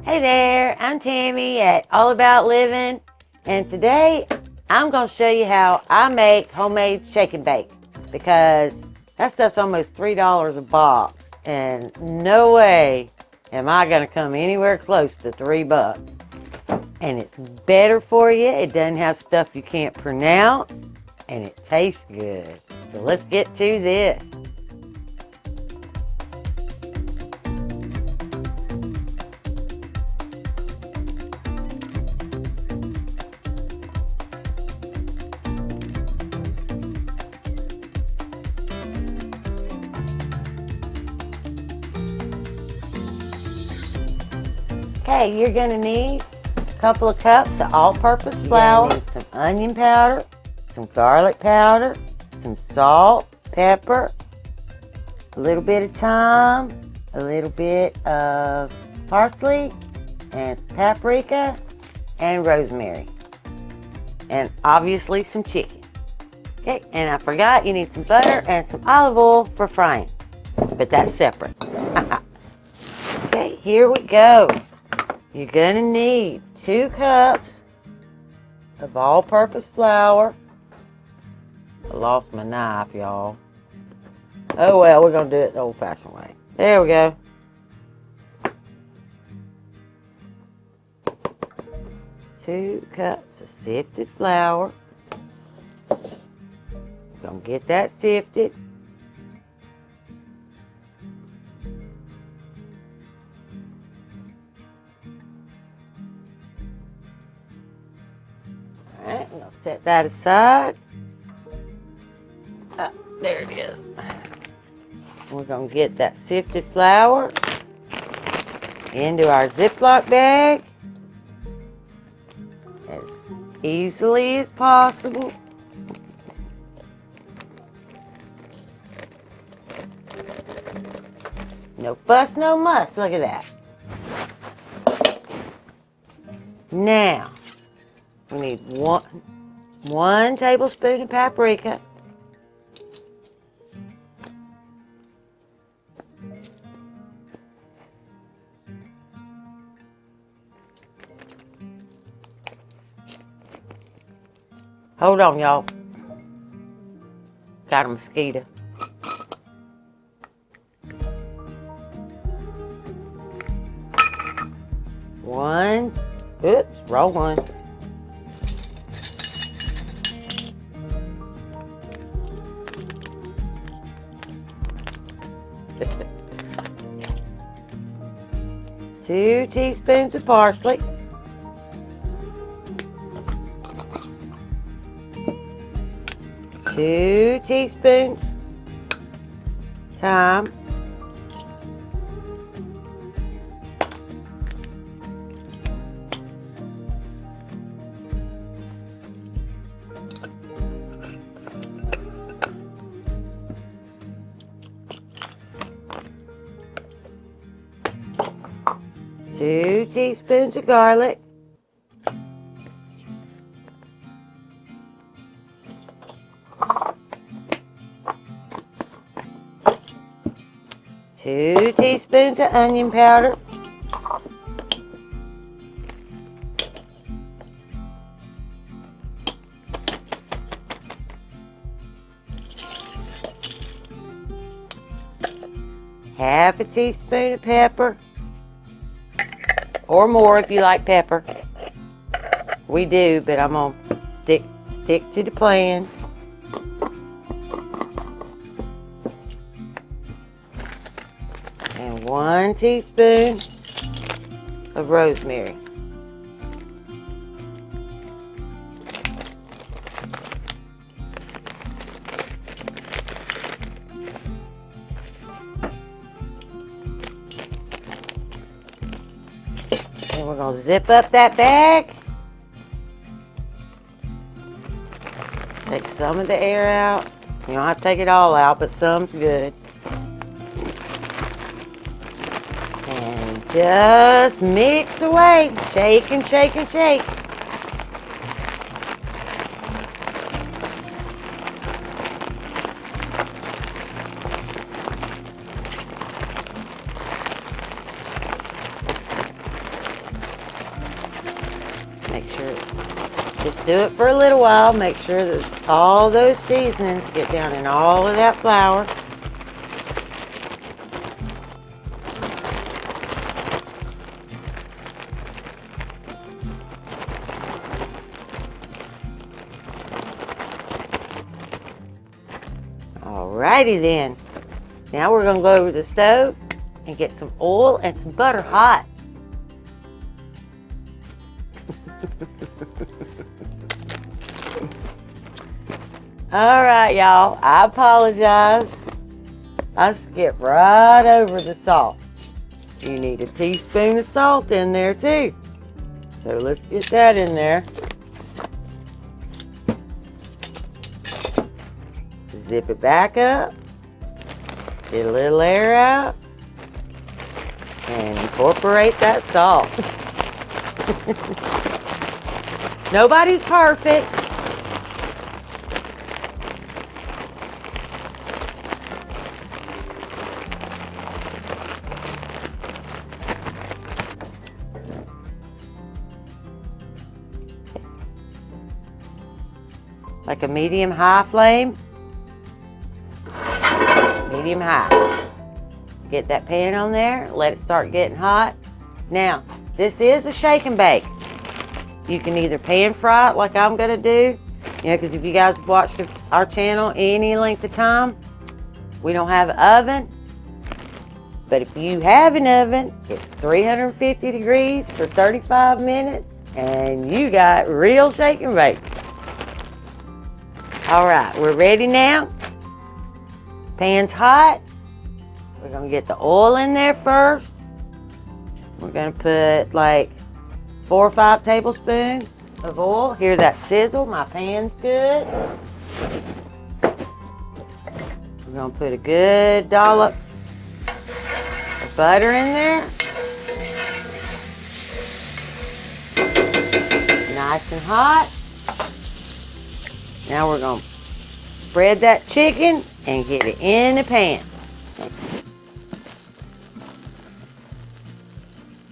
Hey there, I'm Tammy at All About Living, and today I'm going to show you how I make homemade shake and bake, because that stuff's almost $3 a box, and no way am I going to come anywhere close to $3. And it's better for you, it doesn't have stuff you can't pronounce, and it tastes good. So let's get to this. Okay, you're going to need a couple of cups of all-purpose flour, some onion powder, some garlic powder, some salt, pepper, a little bit of thyme, a little bit of parsley, and paprika, and rosemary, and obviously some chicken. Okay, and I forgot you need some butter and some olive oil for frying, but that's separate. Okay, here we go. You're going to need 2 cups of all-purpose flour. I lost my knife, y'all. Oh well, we're going to do it the old-fashioned way. There we go. Two cups of sifted flour. Going to get that sifted. Alright, I'm going to set that aside. There it is. We're going to get that sifted flour into our Ziploc bag as easily as possible. No fuss, no muss. Look at that. Now, we need one tablespoon of paprika. Hold on, y'all. Got a mosquito. Wrong one. Two teaspoons of parsley. Two teaspoons thyme. Two teaspoons of garlic. Two teaspoons of onion powder. Half a teaspoon of pepper. Or more if you like pepper. We do, but I'm going to stick to the plan. And 1 teaspoon of rosemary. And we're going to zip up that bag. Take some of the air out. You don't have to take it all out, but some's good. And just mix away. Shake and shake and shake. Make sure, just do it for a little while. Make sure that all those seasonings get down in all of that flour. Alrighty then. Now we're going to go over to the stove and get some oil and some butter hot. Alright, y'all. I apologize. I skipped right over the salt. You need a teaspoon of salt in there too. So let's get that in there. Zip it back up. Get a little air out. And incorporate that salt. Nobody's perfect. Like a medium-high flame. Medium-high. Get that pan on there. Let it start getting hot. Now, this is a shake and bake. You can either pan fry it like I'm going to do. You know, because if you guys have watched our channel any length of time, we don't have an oven. But if you have an oven, it's 350 degrees for 35 minutes. And you got real shake and bake. Alright, we're ready now. Pan's hot. We're going to get the oil in there first. We're going to put like 4 or 5 tablespoons of oil. Hear that sizzle? My pan's good. We're going to put a good dollop of butter in there. Nice and hot. Now we're going to spread that chicken and get it in the pan.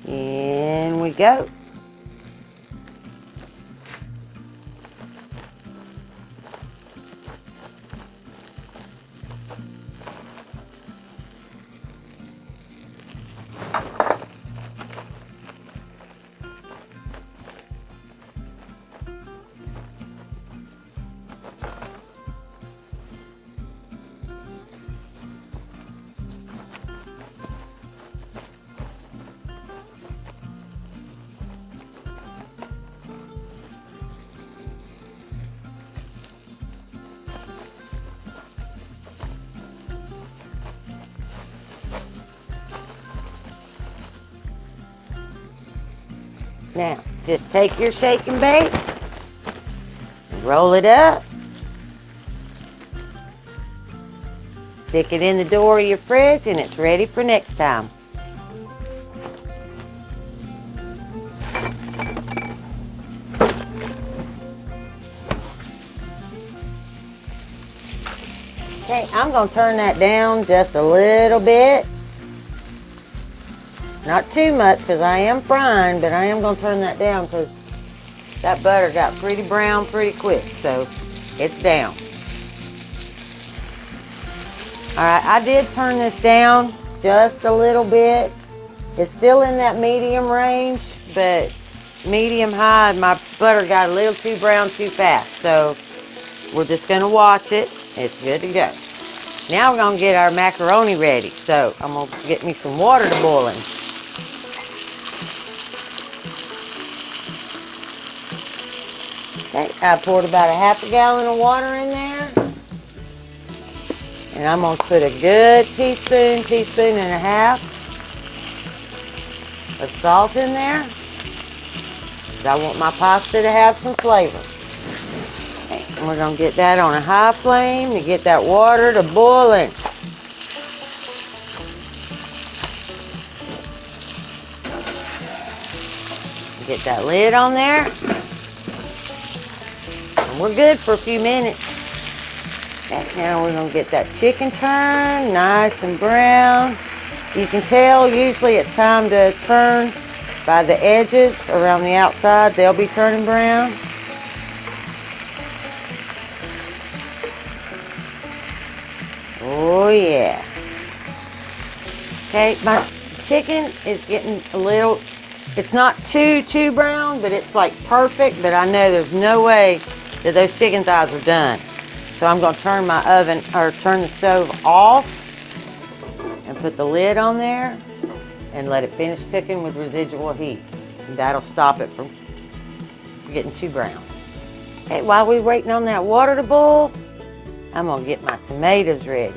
In we go. Now, just take your shake and bake, roll it up, stick it in the door of your fridge, and it's ready for next time. Okay, I'm going to turn that down just a little bit. Not too much because I am frying, but I am going to turn that down because that butter got pretty brown pretty quick, so it's down. Alright, I did turn this down just a little bit. It's still in that medium range, but medium high, my butter got a little too brown too fast, so we're just going to watch it. It's good to go. Now we're going to get our macaroni ready, so I'm going to get me some water to boiling. Okay, I poured about a half a gallon of water in there. And I'm going to put a good teaspoon and a half of salt in there. Because I want my pasta to have some flavor. Okay, and we're going to get that on a high flame to get that water to boiling. Get that lid on there. We're good for a few minutes. Okay, now we're going to get that chicken turned nice and brown. You can tell usually it's time to turn by the edges around the outside, they'll be turning brown. Oh yeah. Okay, my chicken is getting a little, it's not too brown, but it's like perfect, but I know there's no way that those chicken thighs are done. So I'm going to turn my oven, or turn the stove off and put the lid on there and let it finish cooking with residual heat. And that'll stop it from getting too brown. Okay, while we're waiting on that water to boil, I'm going to get my tomatoes ready.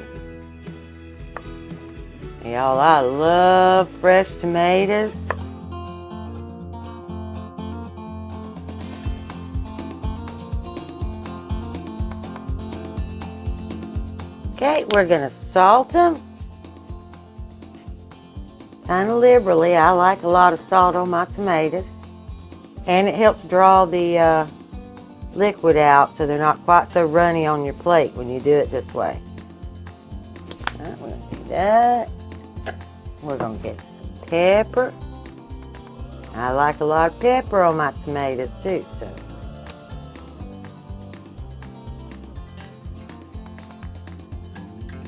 Y'all, I love fresh tomatoes. Okay, we're going to salt them. Kind of liberally. I like a lot of salt on my tomatoes. And it helps draw the liquid out so they're not quite so runny on your plate when you do it this way. All right, we're going to do that. We're going to get some pepper. I like a lot of pepper on my tomatoes too. So.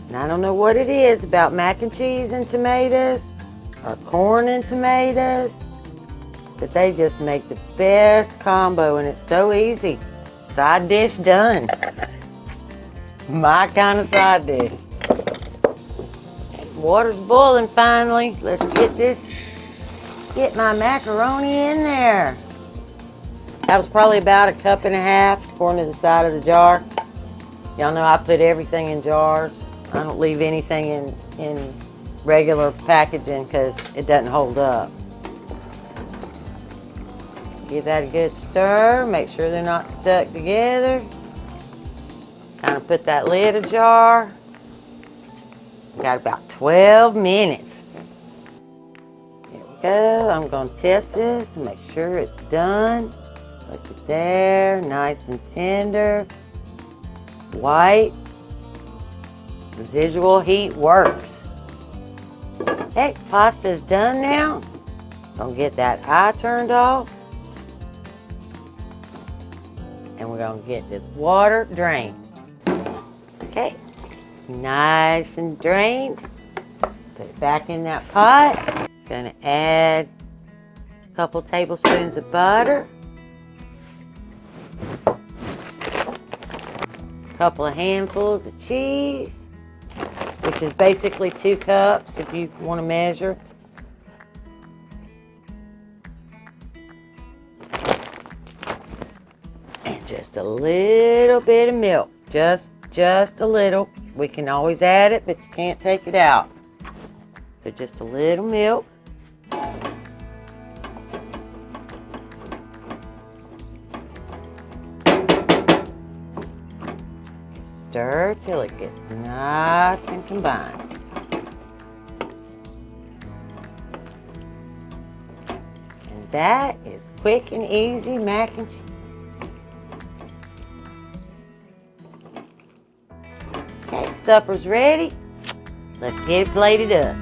And I don't know what it is about mac and cheese and tomatoes, or corn and tomatoes, but they just make the best combo, and it's so easy. Side dish done. My kind of side dish. Water's boiling finally. Let's get my macaroni in there. That was probably about 1.5 cups according to the side of the jar. Y'all know I put everything in jars. I don't leave anything in regular packaging because it doesn't hold up. Give that a good stir. Make sure they're not stuck together. Kind of put that lid ajar. Got about 12 minutes. Here we go. I'm going to test this to make sure it's done. Look at there. Nice and tender. White. Residual heat works. Okay, pasta's done now. Gonna get that eye turned off. And we're gonna get this water drained. Okay, nice and drained. Put it back in that pot. Gonna add a couple tablespoons of butter. A couple of handfuls of cheese, which is basically 2 cups if you want to measure. And just a little bit of milk, just a little. We can always add it, but you can't take it out. So just a little milk. Stir till it gets nice and combined. And that is quick and easy mac and cheese. Okay, supper's ready. Let's get it plated up.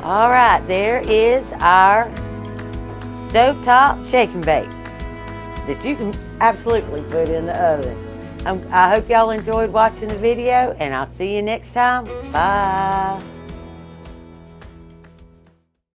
All right, there is our stovetop shake and bake that you can absolutely put in the oven. I hope y'all enjoyed watching the video, and I'll see you next time. Bye.